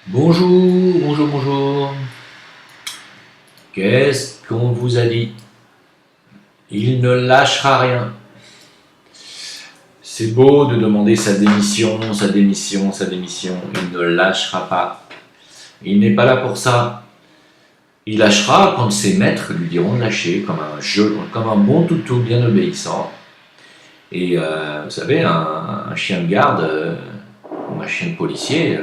Bonjour, bonjour, bonjour. Qu'est-ce qu'on vous a dit? Il ne lâchera rien. C'est beau de demander sa démission, sa démission, sa démission. Il ne lâchera pas. Il n'est pas là pour ça. Il lâchera quand ses maîtres lui diront de lâcher, comme un bon toutou bien obéissant. Et vous savez, un chien de garde ou un chien de policier,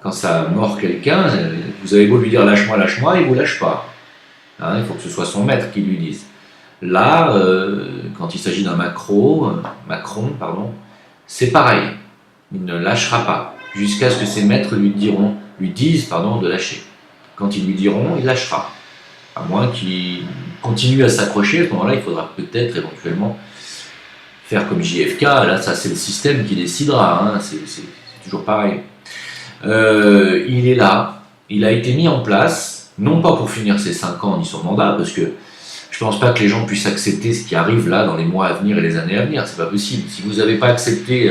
quand ça mord quelqu'un, vous avez beau lui dire lâche-moi, il ne vous lâche pas. Hein, il faut que ce soit son maître qui lui dise. Là, quand il s'agit d'un Macron, c'est pareil. Il ne lâchera pas jusqu'à ce que ses maîtres lui disent de lâcher. Quand ils lui diront, il lâchera. À moins qu'il continue à s'accrocher, à ce moment-là, il faudra peut-être éventuellement faire comme JFK. Là, ça, c'est le système qui décidera. Hein, c'est toujours pareil. Il est là. Il a été mis en place, non pas pour finir ses 5 ans ni son mandat, parce que je ne pense pas que les gens puissent accepter ce qui arrive là dans les mois à venir et les années à venir. C'est pas possible. Si vous n'avez pas accepté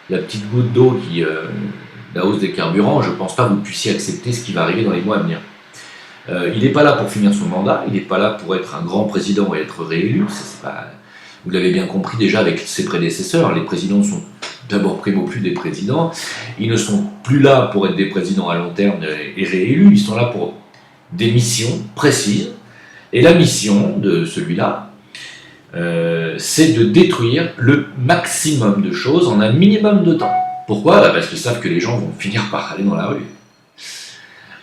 la petite goutte d'eau la hausse des carburants, je ne pense pas que vous puissiez accepter ce qui va arriver dans les mois à venir. Il n'est pas là pour finir son mandat, il n'est pas là pour être un grand président et être réélu. Vous l'avez bien compris déjà avec ses prédécesseurs. Les présidents sont d'abord primo plus des présidents. Ils ne sont plus là pour être des présidents à long terme et réélus. Ils sont là pour des missions précises. Et la mission de celui-là, c'est de détruire le maximum de choses en un minimum de temps. Pourquoi? Parce qu'ils savent que les gens vont finir par aller dans la rue.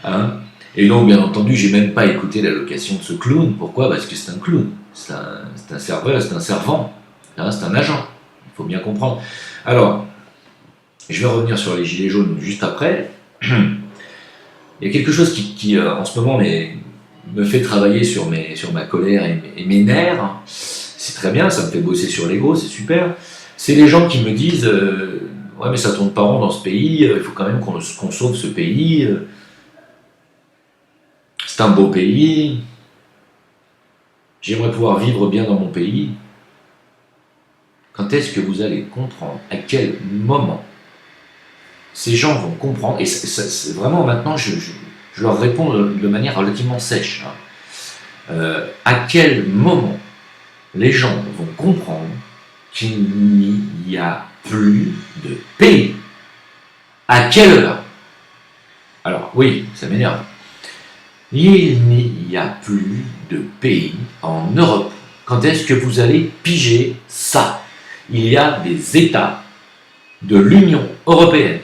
Hein? Et donc, bien entendu, j'ai même pas écouté l'allocation de ce clown. Pourquoi? Parce que c'est un clown. C'est un serveur, c'est un servant. Hein, c'est un agent. Il faut bien comprendre. Alors, je vais revenir sur les gilets jaunes juste après. Il y a quelque chose qui en ce moment, me fait travailler sur ma colère et mes nerfs. C'est très bien, ça me fait bosser sur l'ego, c'est super. C'est les gens qui me disent ouais, mais ça tourne pas rond dans ce pays, il faut quand même qu'on sauve ce pays. C'est un beau pays. J'aimerais pouvoir vivre bien dans mon pays. Quand est-ce que vous allez comprendre? À quel moment ces gens vont comprendre? Et c'est vraiment maintenant, je leur réponds de manière relativement sèche. Hein. À quel moment les gens vont comprendre qu'il n'y a plus de pays? À quelle heure? Alors oui, ça m'énerve. Il n'y a plus de pays en Europe. Quand est-ce que vous allez piger ça? Il y a des États de l'Union européenne.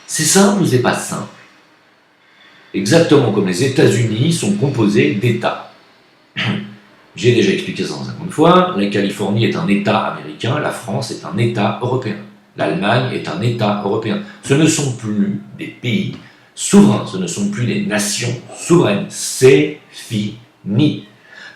C'est simple ou c'est pas simple? Exactement comme les États-Unis sont composés d'États. J'ai déjà expliqué ça 150 fois. La Californie est un État américain, la France est un État européen. L'Allemagne est un État européen. Ce ne sont plus des pays souverains, ce ne sont plus des nations souveraines. C'est fini.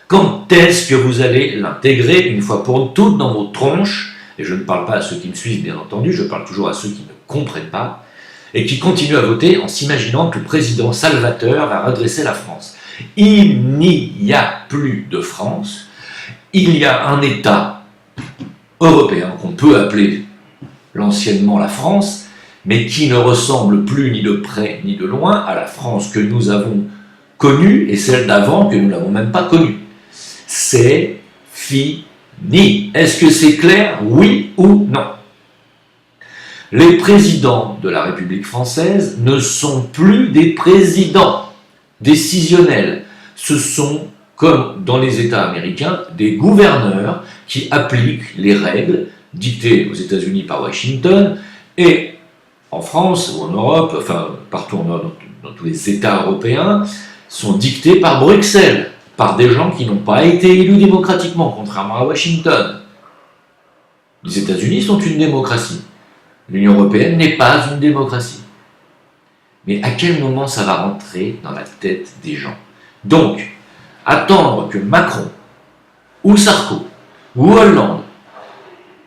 Quand est-ce que vous allez l'intégrer une fois pour toutes dans vos tronches? Et je ne parle pas à ceux qui me suivent, bien entendu, je parle toujours à ceux qui ne comprennent pas et qui continuent à voter en s'imaginant que le président Salvatore va redresser la France. Il n'y a plus de France, il y a un État européen qu'on peut appeler l'anciennement la France, mais qui ne ressemble plus ni de près ni de loin à la France que nous avons connue et celle d'avant que nous n'avons même pas connue. C'est fini. Est-ce que c'est clair? Oui ou non? Les présidents de la République française ne sont plus des présidents décisionnels. Ce sont, comme dans les États américains, des gouverneurs qui appliquent les règles dictées aux États-Unis par Washington et en France ou en Europe, enfin partout en Europe, dans tous les États européens, sont dictées par Bruxelles, par des gens qui n'ont pas été élus démocratiquement, contrairement à Washington. Les États-Unis sont une démocratie. L'Union européenne n'est pas une démocratie. Mais à quel moment ça va rentrer dans la tête des gens? Donc, attendre que Macron, ou Sarko, ou Hollande,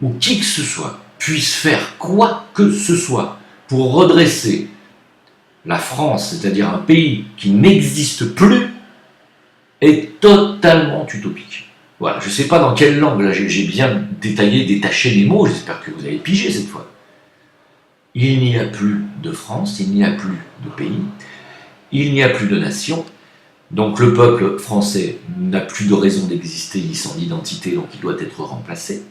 ou qui que ce soit, puisse faire quoi que ce soit pour redresser la France, c'est-à-dire un pays qui n'existe plus, est totalement utopique. Voilà, je ne sais pas dans quelle langue, là j'ai bien détaché les mots, j'espère que vous avez pigé cette fois. il n'y a plus de France, il n'y a plus de pays, il n'y a plus de nation. Donc le peuple français n'a plus de raison d'exister ni son identité, donc il doit être remplacé.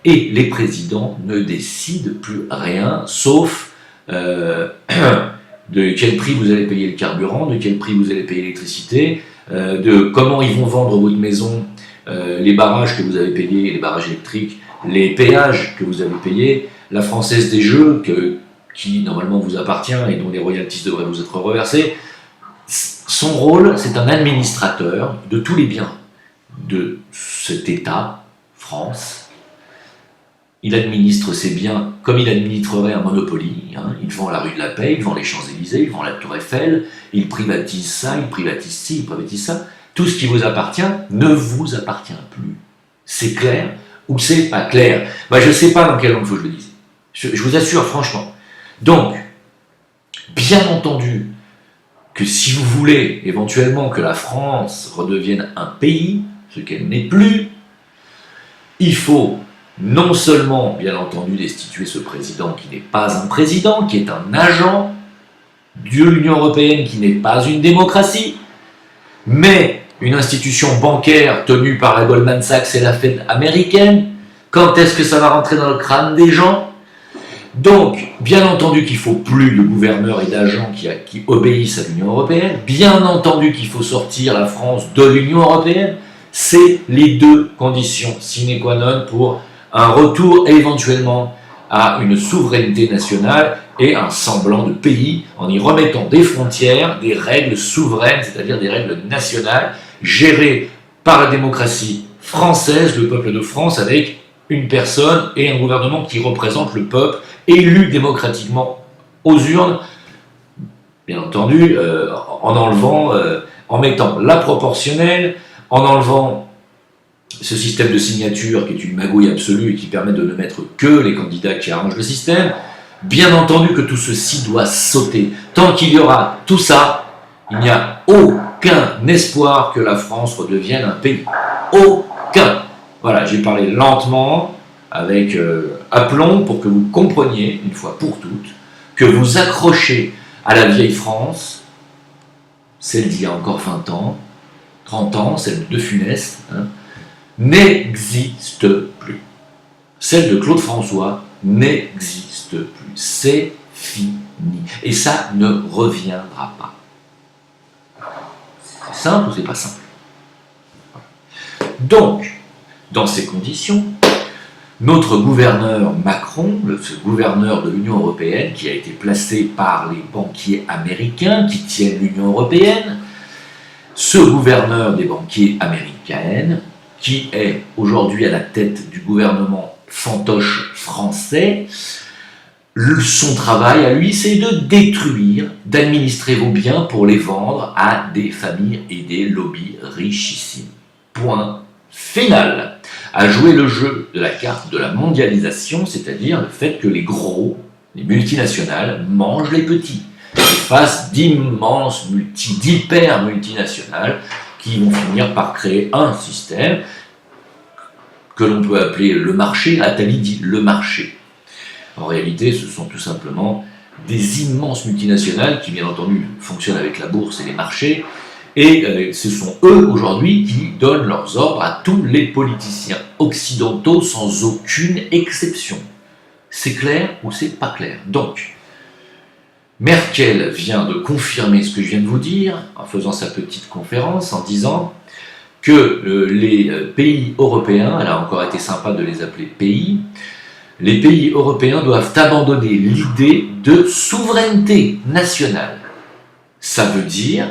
Et les présidents ne décident plus rien, sauf de quel prix vous allez payer le carburant, de quel prix vous allez payer l'électricité, de comment ils vont vendre votre maison, les barrages que vous avez payés, les barrages électriques, les péages que vous avez payés, la Française des Jeux qui normalement vous appartient et dont les royalties devraient vous être reversées. Son rôle, c'est un administrateur de tous les biens de cet État, France. Il administre ses biens comme il administrerait un Monopoly. Il vend la rue de la Paix, il vend les Champs-Élysées, il vend la Tour Eiffel, il privatise ça, il privatise ci, il privatise ça. Tout ce qui vous appartient ne vous appartient plus. C'est clair ou c'est pas clair? Je ne sais pas dans quelle langue il faut que je le dise. Je vous assure, franchement. Donc, bien entendu, que si vous voulez éventuellement que la France redevienne un pays, ce qu'elle n'est plus, il faut non seulement, bien entendu, destituer ce président qui n'est pas un président, qui est un agent de l'Union européenne, qui n'est pas une démocratie, mais une institution bancaire tenue par la Goldman Sachs et la Fed américaine. Quand est-ce que ça va rentrer dans le crâne des gens? Donc, bien entendu qu'il ne faut plus de gouverneurs et d'agents qui obéissent à l'Union européenne. Bien entendu qu'il faut sortir la France de l'Union européenne. C'est les deux conditions sine qua non pour un retour éventuellement à une souveraineté nationale et un semblant de pays en y remettant des frontières, des règles souveraines, c'est-à-dire des règles nationales, gérées par la démocratie française, le peuple de France, avec une personne et un gouvernement qui représente le peuple, élu démocratiquement aux urnes, bien entendu, en mettant la proportionnelle, en enlevant ce système de signature qui est une magouille absolue et qui permet de ne mettre que les candidats qui arrangent le système. Bien entendu que tout ceci doit sauter. Tant qu'il y aura tout ça, il n'y a aucun espoir que la France redevienne un pays. Aucun. Voilà, j'ai parlé lentement, avec aplomb, pour que vous compreniez, une fois pour toutes, que vous accrochez à la vieille France, celle d'il y a encore 20 ans, 30 ans, celle de De Funès, n'existe plus. Celle de Claude François n'existe plus. C'est fini. Et ça ne reviendra pas. C'est simple ou c'est pas simple? Donc, dans ces conditions, notre gouverneur Macron, ce gouverneur de l'Union européenne, qui a été placé par les banquiers américains qui tiennent l'Union européenne, ce gouverneur des banquiers américains, qui est aujourd'hui à la tête du gouvernement fantoche français, son travail à lui, c'est de détruire, d'administrer vos biens pour les vendre à des familles et des lobbies richissimes. Point final. À jouer le jeu de la carte de la mondialisation, c'est-à-dire le fait que les gros, les multinationales, mangent les petits, et fassent d'immenses d'hyper multinationales qui vont finir par créer un système que l'on peut appeler le marché. Attali dit le marché. En réalité, ce sont tout simplement des immenses multinationales qui, bien entendu, fonctionnent avec la bourse et les marchés, et ce sont eux, aujourd'hui, qui donnent leurs ordres à tous les politiciens occidentaux, sans aucune exception. C'est clair ou c'est pas clair? Donc, Merkel vient de confirmer ce que je viens de vous dire, en faisant sa petite conférence, en disant que les pays européens, elle a encore été sympa de les appeler pays, les pays européens doivent abandonner l'idée de souveraineté nationale. Ça veut dire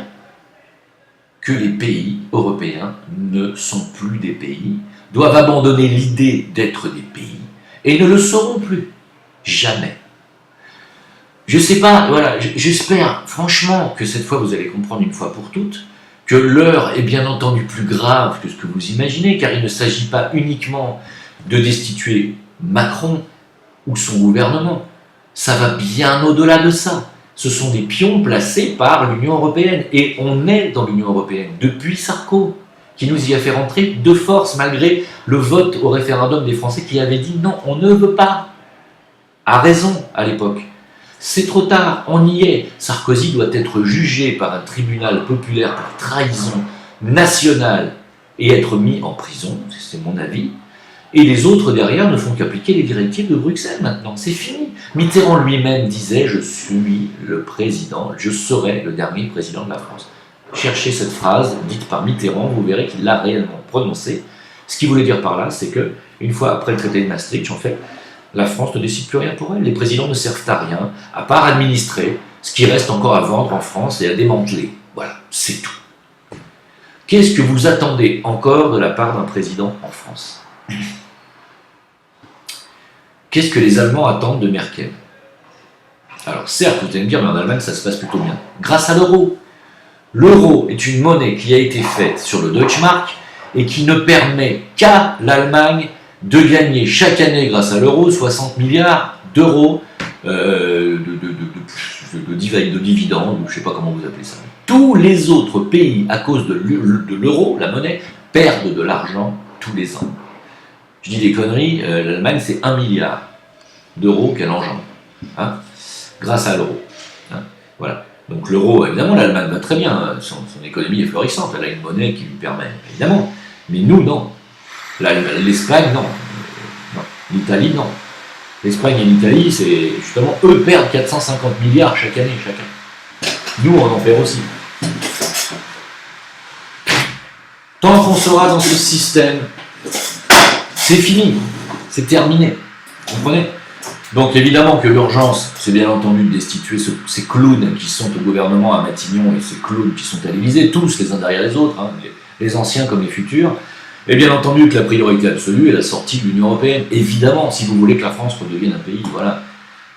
que les pays européens ne sont plus des pays, doivent abandonner l'idée d'être des pays, et ne le seront plus. Jamais. Je sais pas, voilà, j'espère franchement que cette fois vous allez comprendre une fois pour toutes que l'heure est bien entendu plus grave que ce que vous imaginez, car il ne s'agit pas uniquement de destituer Macron ou son gouvernement. Ça va bien au-delà de ça. Ce sont des pions placés par l'Union européenne, et on est dans l'Union européenne depuis Sarko, qui nous y a fait rentrer de force, malgré le vote au référendum des Français qui avaient dit non, on ne veut pas. a raison à l'époque. C'est trop tard, on y est. Sarkozy doit être jugé par un tribunal populaire pour trahison nationale et être mis en prison, c'est mon avis. Et les autres derrière ne font qu'appliquer les directives de Bruxelles maintenant, c'est fini. Mitterrand lui-même disait « Je suis le président, je serai le dernier président de la France ». Cherchez cette phrase dite par Mitterrand, vous verrez qu'il l'a réellement prononcée. Ce qu'il voulait dire par là, c'est que, une fois après le traité de Maastricht, en fait, la France ne décide plus rien pour elle. Les présidents ne servent à rien, à part administrer ce qui reste encore à vendre en France et à démanteler. Voilà, c'est tout. Qu'est-ce que vous attendez encore de la part d'un président en France? Qu'est-ce que les Allemands attendent de Merkel? Alors certes, vous allez me dire, mais en Allemagne, ça se passe plutôt bien. Grâce à l'euro. L'euro est une monnaie qui a été faite sur le Deutschmark et qui ne permet qu'à l'Allemagne de gagner chaque année, grâce à l'euro, 60 milliards d'euros de dividendes, ou je ne sais pas comment vous appelez ça. Tous les autres pays, à cause de l'euro, la monnaie, perdent de l'argent tous les ans. Je dis des conneries, l'Allemagne, c'est 1 milliard d'euros qu'elle engendre, hein, grâce à l'euro. Hein, voilà. Donc l'euro, évidemment, l'Allemagne va très bien, hein, son économie est florissante, elle a une monnaie qui lui permet, évidemment. Mais nous, non. L'Espagne, non. Non. L'Italie, non. L'Espagne et l'Italie, c'est justement, eux perdent 450 milliards chaque année, chacun. Nous, on en perd aussi. Tant qu'on sera dans ce système, c'est fini, c'est terminé. Vous comprenez? Donc évidemment que l'urgence, c'est bien entendu de destituer ces clowns qui sont au gouvernement à Matignon et ces clowns qui sont à l'Élysée, tous les uns derrière les autres, hein, les anciens comme les futurs. Et bien entendu que la priorité absolue est la sortie de l'Union Européenne. Évidemment, si vous voulez que la France redevienne un pays, voilà.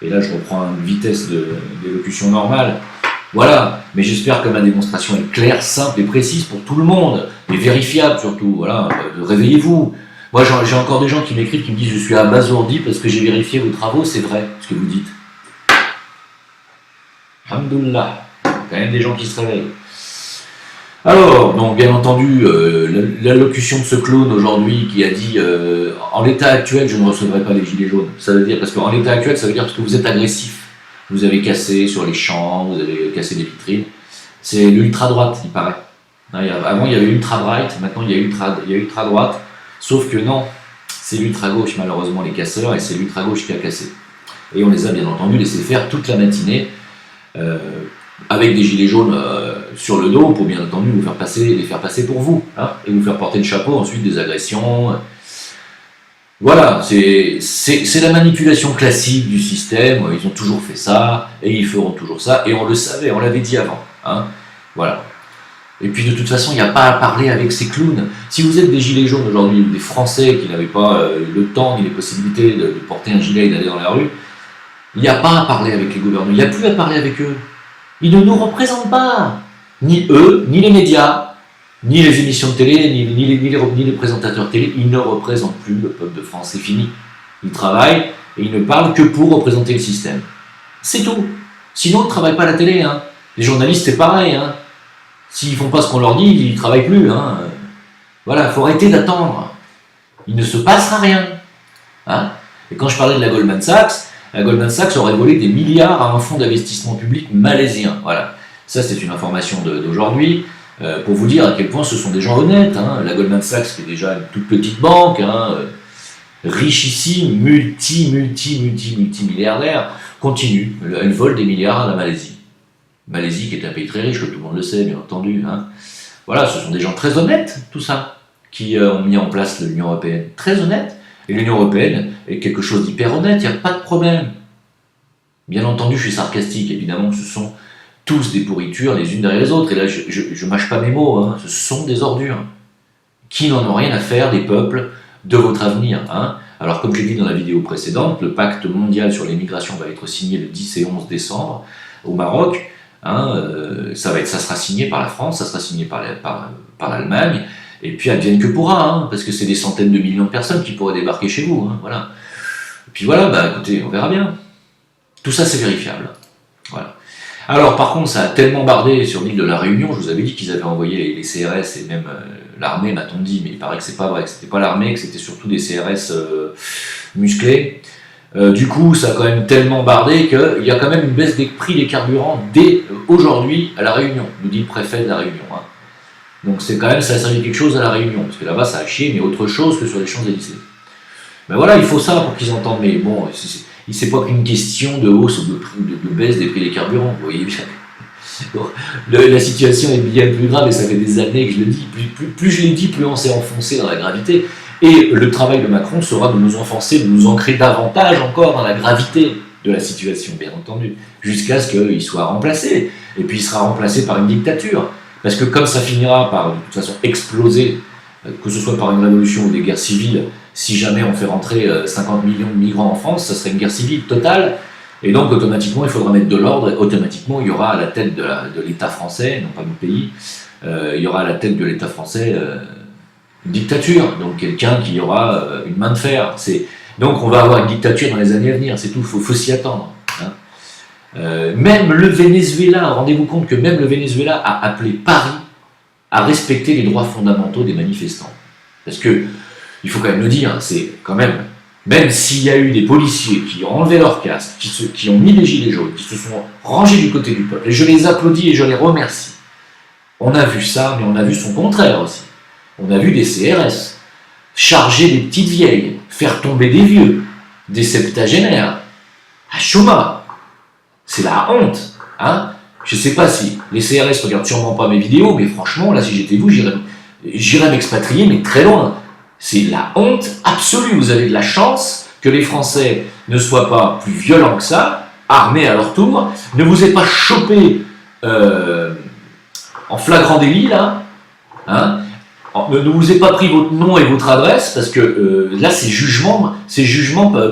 Et là, je reprends une vitesse d'élocution normale. Voilà. Mais j'espère que ma démonstration est claire, simple et précise pour tout le monde. Et vérifiable surtout. Voilà. Réveillez-vous. Moi, j'ai encore des gens qui m'écrivent, qui me disent « Je suis abasourdi parce que j'ai vérifié vos travaux. » C'est vrai, ce que vous dites. Alhamdoulilah. Quand même des gens qui se réveillent. Alors, donc bien entendu, l'allocution de ce clown aujourd'hui qui a dit en l'état actuel, je ne recevrai pas les gilets jaunes. Ça veut dire, parce qu'en l'état actuel, ça veut dire parce que vous êtes agressif. Vous avez cassé sur les champs, vous avez cassé des vitrines. C'est l'ultra-droite, il paraît. Avant, il y avait ultra-right, maintenant, il y a ultra-droite. Sauf que non, c'est l'ultra-gauche, malheureusement, les casseurs, et c'est l'ultra-gauche qui a cassé. Et on les a bien entendu laissés faire toute la matinée. Avec des gilets jaunes sur le dos pour bien entendu les faire passer pour vous, hein, et vous faire porter le chapeau ensuite des agressions. Voilà, c'est la manipulation classique du système, ils ont toujours fait ça, et ils feront toujours ça, et on le savait, on l'avait dit avant. Hein, voilà. Et puis de toute façon, il n'y a pas à parler avec ces clowns. Si vous êtes des gilets jaunes aujourd'hui, des Français qui n'avaient pas le temps ni les possibilités de porter un gilet et d'aller dans la rue, il n'y a pas à parler avec les gouvernants, il n'y a plus à parler avec eux. Ils ne nous représentent pas, ni eux, ni les médias, ni les émissions de télé, ni les présentateurs télé. Ils ne représentent plus le peuple de France, c'est fini. Ils travaillent et ils ne parlent que pour représenter le système. C'est tout. Sinon, ils ne travaillent pas à la télé. Hein. Les journalistes, c'est pareil. Hein. S'ils ne font pas ce qu'on leur dit, ils ne travaillent plus. Hein. Voilà, il faut arrêter d'attendre. Il ne se passera rien. Hein. Et quand je parlais de la Goldman Sachs aurait volé des milliards à un fonds d'investissement public malaisien. Voilà. Ça, c'est une information d'aujourd'hui, pour vous dire à quel point ce sont des gens honnêtes. Hein. La Goldman Sachs, qui est déjà une toute petite banque, hein, richissime, multimilliardaire, continue. Elle vole des milliards à la Malaisie. Malaisie qui est un pays très riche, que tout le monde le sait, bien entendu. Hein. Voilà, ce sont des gens très honnêtes, tout ça, qui ont mis en place l'Union Européenne. Très honnêtes. Et l'Union Européenne est quelque chose d'hyper honnête, il n'y a pas de problème. Bien entendu, je suis sarcastique, évidemment, ce sont tous des pourritures les unes derrière les autres. Et là, je mâche pas mes mots, hein. Ce sont des ordures qui n'en ont rien à faire des peuples de votre avenir. Hein. Alors, comme j'ai dit dans la vidéo précédente, le pacte mondial sur l'immigration va être signé le 10 et 11 décembre au Maroc. Hein, ça sera signé par la France, ça sera signé par l'Allemagne. Et puis advienne que pourra, hein, parce que c'est des centaines de millions de personnes qui pourraient débarquer chez vous. Hein, voilà. Et puis voilà, bah écoutez, on verra bien. Tout ça, c'est vérifiable. Voilà. Alors par contre, ça a tellement bardé sur l'île de la Réunion, je vous avais dit qu'ils avaient envoyé les CRS et même l'armée, m'a-t-on dit, mais il paraît que c'est pas vrai, que c'était pas l'armée, que c'était surtout des CRS musclés. Du coup, ça a quand même tellement bardé qu'il y a quand même une baisse des prix des carburants dès aujourd'hui à La Réunion, nous dit le préfet de La Réunion. Hein. Donc c'est quand même, ça a servi quelque chose à La Réunion, parce que là-bas ça a chié, mais autre chose que sur les Champs-Élysées. Mais voilà, il faut ça pour qu'ils entendent. Mais bon, c'est pas qu'une question de hausse ou de baisse des prix des carburants, vous voyez bien. La situation est bien plus grave et ça fait des années que je le dis. Plus je l'ai dit, plus on s'est enfoncé dans la gravité. Et le travail de Macron sera de nous enfoncer, de nous ancrer davantage encore dans la gravité de la situation, bien entendu, jusqu'à ce qu'il soit remplacé. Et puis il sera remplacé par une dictature. Parce que comme ça finira par, de toute façon, exploser, que ce soit par une révolution ou des guerres civiles, si jamais on fait rentrer 50 millions de migrants en France, ça serait une guerre civile totale. Et donc, automatiquement, il faudra mettre de l'ordre. Automatiquement, il y aura à la tête de l'État français, non pas mon pays, il y aura à la tête de l'État français une dictature. Donc, quelqu'un qui aura une main de fer. Donc, on va avoir une dictature dans les années à venir. C'est tout, il faut s'y attendre. Hein. Même le Venezuela, rendez-vous compte que même le Venezuela a appelé Paris à respecter les droits fondamentaux des manifestants. Parce que, il faut quand même le dire, c'est quand même s'il y a eu des policiers qui ont enlevé leur casque, qui ont mis les gilets jaunes, qui se sont rangés du côté du peuple, et je les applaudis et je les remercie. On a vu ça, mais on a vu son contraire aussi. On a vu des CRS charger des petites vieilles, faire tomber des vieux, des septagénaires, à Choma. C'est la honte, hein. Je sais pas si les CRS regardent sûrement pas mes vidéos, mais franchement, là, si j'étais vous, j'irais m'expatrier, mais très loin. C'est la honte absolue. Vous avez de la chance que les Français ne soient pas plus violents que ça, armés à leur tour, ne vous aient pas chopé en flagrant délit, là, hein, ne vous aient pas pris votre nom et votre adresse, parce que là, c'est jugement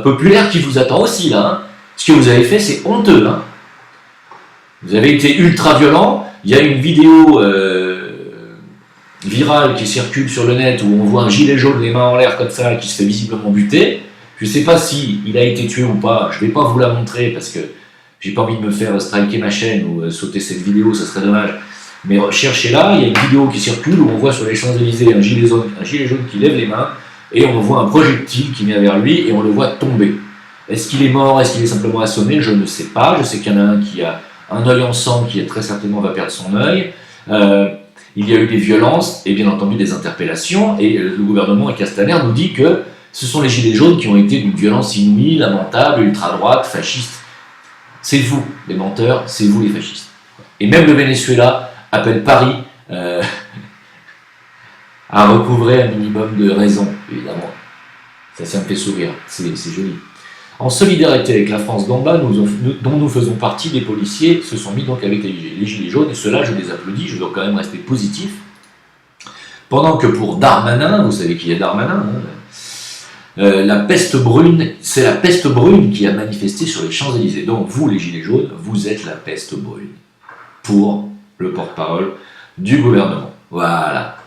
populaire qui vous attend aussi, là. Hein. Ce que vous avez fait, c'est honteux. Hein. Vous avez été ultra violent. Il y a une vidéo virale qui circule sur le net où on voit un gilet jaune les mains en l'air comme ça qui se fait visiblement buter. Je ne sais pas si il a été tué ou pas. Je ne vais pas vous la montrer parce que j'ai pas envie de me faire striker ma chaîne ou sauter cette vidéo, ça serait dommage. Mais cherchez-la, il y a une vidéo qui circule où on voit sur les Champs-Élysées un gilet jaune qui lève les mains et on voit un projectile qui vient vers lui et on le voit tomber. Est-ce qu'il est mort? Est-ce qu'il est simplement assommé? Je ne sais pas. Je sais qu'il y en a un qui a un œil en sang qui très certainement va perdre son œil. Il y a eu des violences et bien entendu des interpellations et le gouvernement et Castaner nous dit que ce sont les gilets jaunes qui ont été d'une violence inouïe, lamentable, ultra-droite, fasciste. C'est vous les menteurs, c'est vous les fascistes. Et même le Venezuela appelle Paris à recouvrer un minimum de raison, évidemment. Ça me fait sourire, c'est joli. En solidarité avec la France d'en bas, dont nous faisons partie, des policiers se sont mis donc avec les gilets jaunes, et ceux-là, je les applaudis, je dois quand même rester positif. Pendant que pour Darmanin, vous savez qui est Darmanin, hein, la peste brune, c'est la peste brune qui a manifesté sur les Champs-Élysées. Donc vous, les gilets jaunes, vous êtes la peste brune, pour le porte-parole du gouvernement. Voilà.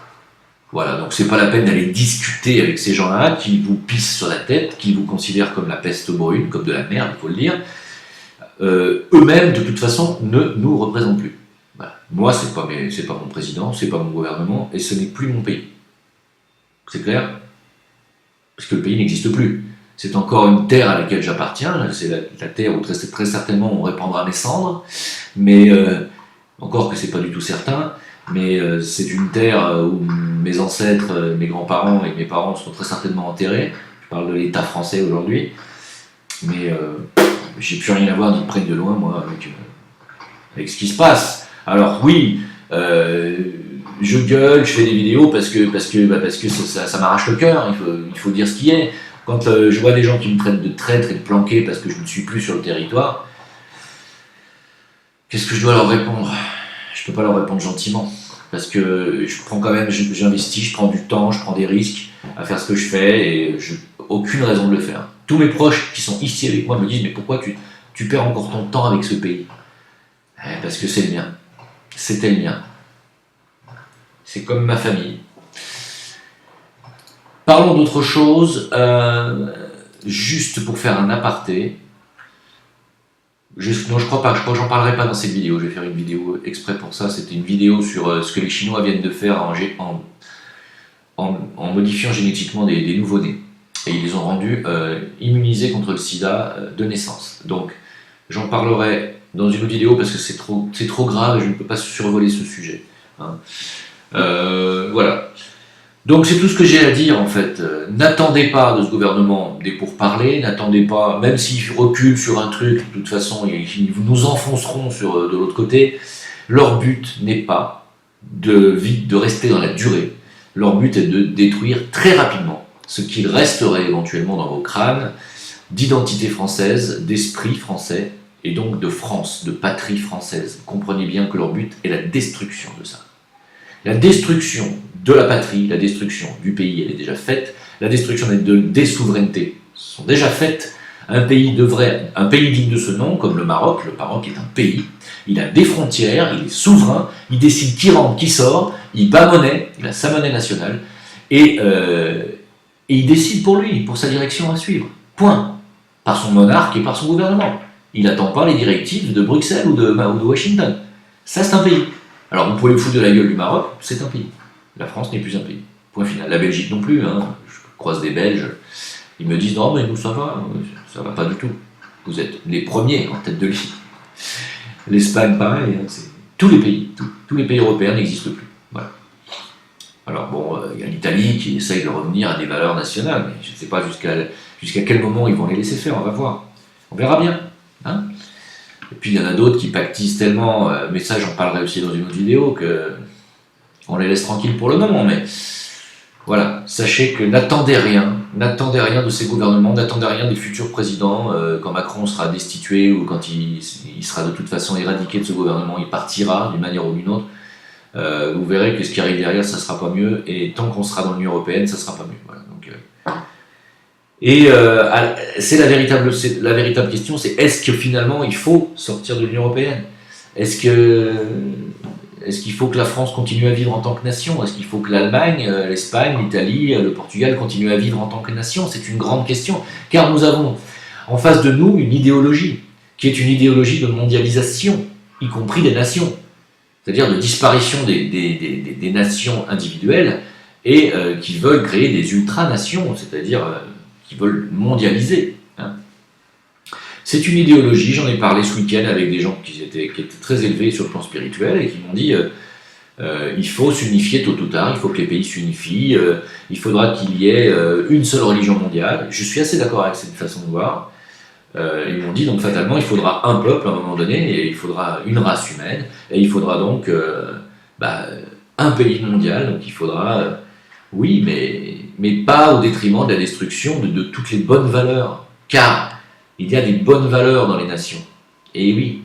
Voilà, donc c'est pas la peine d'aller discuter avec ces gens-là qui vous pissent sur la tête, qui vous considèrent comme la peste brune, comme de la merde, il faut le dire. Eux-mêmes, de toute façon, ne nous représentent plus. Voilà. Moi, c'est pas mon président, c'est pas mon gouvernement, et ce n'est plus mon pays. C'est clair? Parce que le pays n'existe plus. C'est encore une terre à laquelle j'appartiens, c'est la terre où très certainement on répandra mes cendres, mais encore que c'est pas du tout certain. Mais c'est une terre où mes ancêtres, mes grands-parents et mes parents seront très certainement enterrés. Je parle de l'État français aujourd'hui. Mais j'ai plus rien à voir ni de près ni de loin, moi, avec ce qui se passe. Alors oui, je gueule, je fais des vidéos parce que ça m'arrache le cœur, il faut dire ce qui est. Quand je vois des gens qui me traitent de traître et de planqué parce que je ne suis plus sur le territoire, qu'est-ce que je dois leur répondre ? Je peux pas leur répondre gentiment, parce que j'investis, je prends du temps, je prends des risques à faire ce que je fais, et aucune raison de le faire. Tous mes proches qui sont ici avec moi me disent « Mais pourquoi tu perds encore ton temps avec ce pays ?» Parce que c'est le mien. C'était le mien. C'est comme ma famille. Parlons d'autre chose, juste pour faire un aparté. Non, je crois que j'en parlerai pas dans cette vidéo. Je vais faire une vidéo exprès pour ça. C'était une vidéo sur ce que les Chinois viennent de faire en modifiant génétiquement des nouveau-nés. et ils les ont rendus immunisés contre le sida de naissance. Donc j'en parlerai dans une autre vidéo parce que c'est trop grave et je ne peux pas survoler ce sujet. Hein. Voilà. Donc c'est tout ce que j'ai à dire en fait. N'attendez pas de ce gouvernement des pourparlers, n'attendez pas, même s'ils reculent sur un truc, de toute façon ils nous enfonceront de l'autre côté. Leur but n'est pas de rester dans la durée. Leur but est de détruire très rapidement ce qu'il resterait éventuellement dans vos crânes d'identité française, d'esprit français et donc de France, de patrie française. Comprenez bien que leur but est la destruction de ça. La destruction de la patrie, la destruction du pays, elle est déjà faite. La destruction des souverainetés sont déjà faites. Un pays digne de ce nom, comme le Maroc est un pays. Il a des frontières, il est souverain, il décide qui rentre, qui sort, il bat monnaie, il a sa monnaie nationale, et il décide pour lui, pour sa direction à suivre. Point. Par son monarque et par son gouvernement. Il n'attend pas les directives de Bruxelles ou de Washington. Ça, c'est un pays. Alors, vous pouvez le foutre de la gueule du Maroc, c'est un pays. La France n'est plus un pays. Point final. La Belgique non plus. Hein. Je croise des Belges, ils me disent non, mais nous, ça va pas du tout. Vous êtes les premiers en tête de liste. L'Espagne, pareil. Hein. Tous les pays européens n'existent plus. Voilà. Alors, bon, il y a l'Italie qui essaye de revenir à des valeurs nationales, mais je ne sais pas jusqu'à quel moment ils vont les laisser faire, on va voir. On verra bien. Hein. Et puis il y en a d'autres qui pactisent tellement, mais ça j'en parlerai aussi dans une autre vidéo, qu'on les laisse tranquilles pour le moment, mais voilà, sachez que n'attendez rien de ces gouvernements, n'attendez rien des futurs présidents, quand Macron sera destitué ou quand il sera de toute façon éradiqué de ce gouvernement, il partira d'une manière ou d'une autre, vous verrez que ce qui arrive derrière, ça sera pas mieux, et tant qu'on sera dans l'Union Européenne, ça sera pas mieux. Voilà, donc, c'est la véritable question, c'est est-ce que finalement il faut sortir de l'Union Européenne ? Est-ce qu'il faut que la France continue à vivre en tant que nation ? Est-ce qu'il faut que l'Allemagne, l'Espagne, l'Italie, le Portugal continuent à vivre en tant que nation ? C'est une grande question, car nous avons en face de nous une idéologie, qui est une idéologie de mondialisation, y compris des nations, c'est-à-dire de disparition des nations individuelles, et qui veulent créer des ultranations, c'est-à-dire qui veulent mondialiser. Hein. C'est une idéologie, j'en ai parlé ce week-end avec des gens qui étaient très élevés sur le plan spirituel et qui m'ont dit il faut s'unifier tôt ou tard, il faut que les pays s'unifient, il faudra qu'il y ait une seule religion mondiale. Je suis assez d'accord avec cette façon de voir. Ils m'ont dit donc fatalement il faudra un peuple à un moment donné, et il faudra une race humaine, et il faudra donc un pays mondial, donc il faudra... Oui, mais pas au détriment de la destruction de toutes les bonnes valeurs. Car il y a des bonnes valeurs dans les nations. Et oui,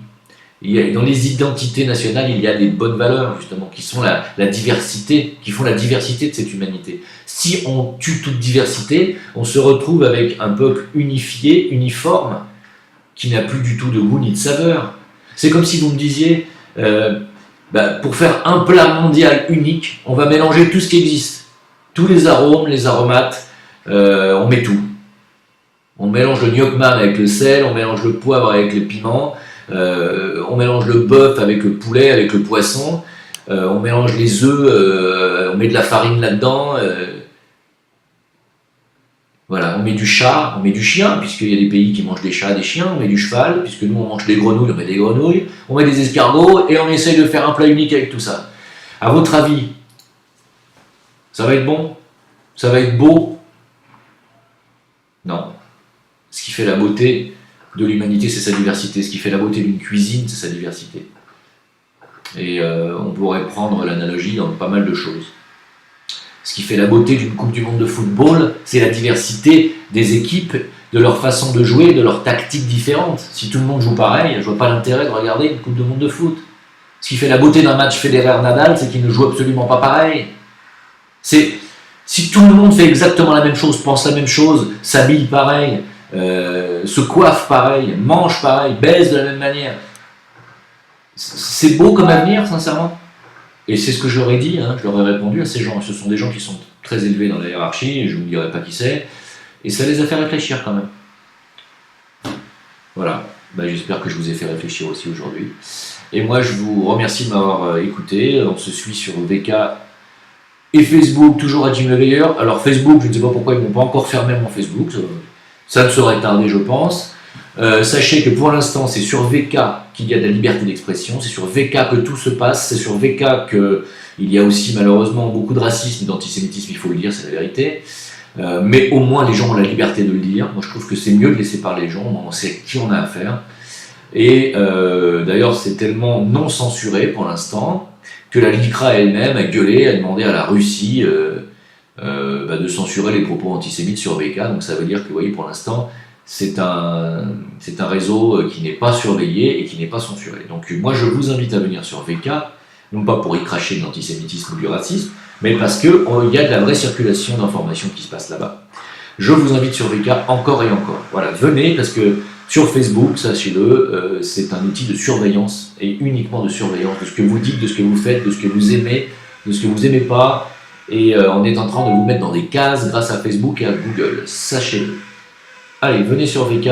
dans les identités nationales, il y a des bonnes valeurs, justement, qui sont la diversité, qui font la diversité de cette humanité. Si on tue toute diversité, on se retrouve avec un peuple unifié, uniforme, qui n'a plus du tout de goût ni de saveur. C'est comme si vous me disiez, pour faire un plat mondial unique, on va mélanger tout ce qui existe. Tous les arômes, les aromates, on met tout. On mélange le gnoc-mam avec le sel, on mélange le poivre avec les piments, on mélange le bœuf avec le poulet, avec le poisson, on mélange les œufs, on met de la farine là-dedans, voilà, on met du chat, on met du chien, puisqu'il y a des pays qui mangent des chats, des chiens, on met du cheval, puisque nous on mange des grenouilles, on met des grenouilles, on met des escargots, et on essaye de faire un plat unique avec tout ça. À votre avis, ça va être bon ? Ça va être beau ? Non. Ce qui fait la beauté de l'humanité, c'est sa diversité. Ce qui fait la beauté d'une cuisine, c'est sa diversité. Et on pourrait prendre l'analogie dans pas mal de choses. Ce qui fait la beauté d'une Coupe du Monde de football, c'est la diversité des équipes, de leur façon de jouer, de leurs tactiques différentes. Si tout le monde joue pareil, je vois pas l'intérêt de regarder une Coupe du Monde de foot. Ce qui fait la beauté d'un match Federer-Nadal, c'est qu'ils ne jouent absolument pas pareil. Si tout le monde fait exactement la même chose, pense la même chose, s'habille pareil, se coiffe pareil, mange pareil, baise de la même manière, c'est beau comme avenir, sincèrement. Et c'est ce que je leur ai dit, hein, je leur ai répondu à ces gens. Ce sont des gens qui sont très élevés dans la hiérarchie, je ne vous dirai pas qui c'est, et ça les a fait réfléchir quand même. Voilà, j'espère que je vous ai fait réfléchir aussi aujourd'hui. Et moi je vous remercie de m'avoir écouté, on se suit sur VK Et Facebook, toujours à Jim Leveiller. Alors Facebook, je ne sais pas pourquoi ils ne vont pas encore fermer mon Facebook. Ça ne serait tardé, je pense. Sachez que pour l'instant, c'est sur VK qu'il y a de la liberté d'expression, c'est sur VK que tout se passe, c'est sur VK qu'il y a aussi malheureusement beaucoup de racisme et d'antisémitisme, il faut le dire, c'est la vérité. Mais au moins les gens ont la liberté de le dire. Moi je trouve que c'est mieux de laisser parler les gens, on sait qui on a affaire. Et d'ailleurs c'est tellement non censuré pour l'instant que la LICRA elle-même a gueulé, a demandé à la Russie de censurer les propos antisémites sur VK. Donc ça veut dire que vous voyez pour l'instant c'est un réseau qui n'est pas surveillé et qui n'est pas censuré. Donc moi je vous invite à venir sur VK, non pas pour y cracher de l'antisémitisme ou du racisme, mais parce qu'il y a de la vraie circulation d'informations qui se passe là-bas. Je vous invite sur VK encore et encore. Voilà, venez parce que sur Facebook, sachez-le, c'est un outil de surveillance et uniquement de surveillance de ce que vous dites, de ce que vous faites, de ce que vous aimez, de ce que vous n'aimez pas. Et on est en train de vous mettre dans des cases grâce à Facebook et à Google. Sachez-le. Allez, venez sur VK.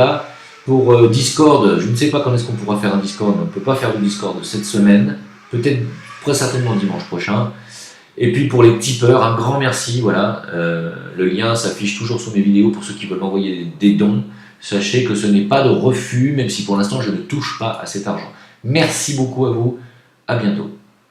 Pour Discord, je ne sais pas quand est-ce qu'on pourra faire un Discord, mais on ne peut pas faire de Discord cette semaine. Peut-être, très certainement dimanche prochain. Et puis pour les tipeurs, un grand merci. Voilà, le lien s'affiche toujours sous mes vidéos pour ceux qui veulent m'envoyer des dons. Sachez que ce n'est pas de refus, même si pour l'instant je ne touche pas à cet argent. Merci beaucoup à vous. À bientôt.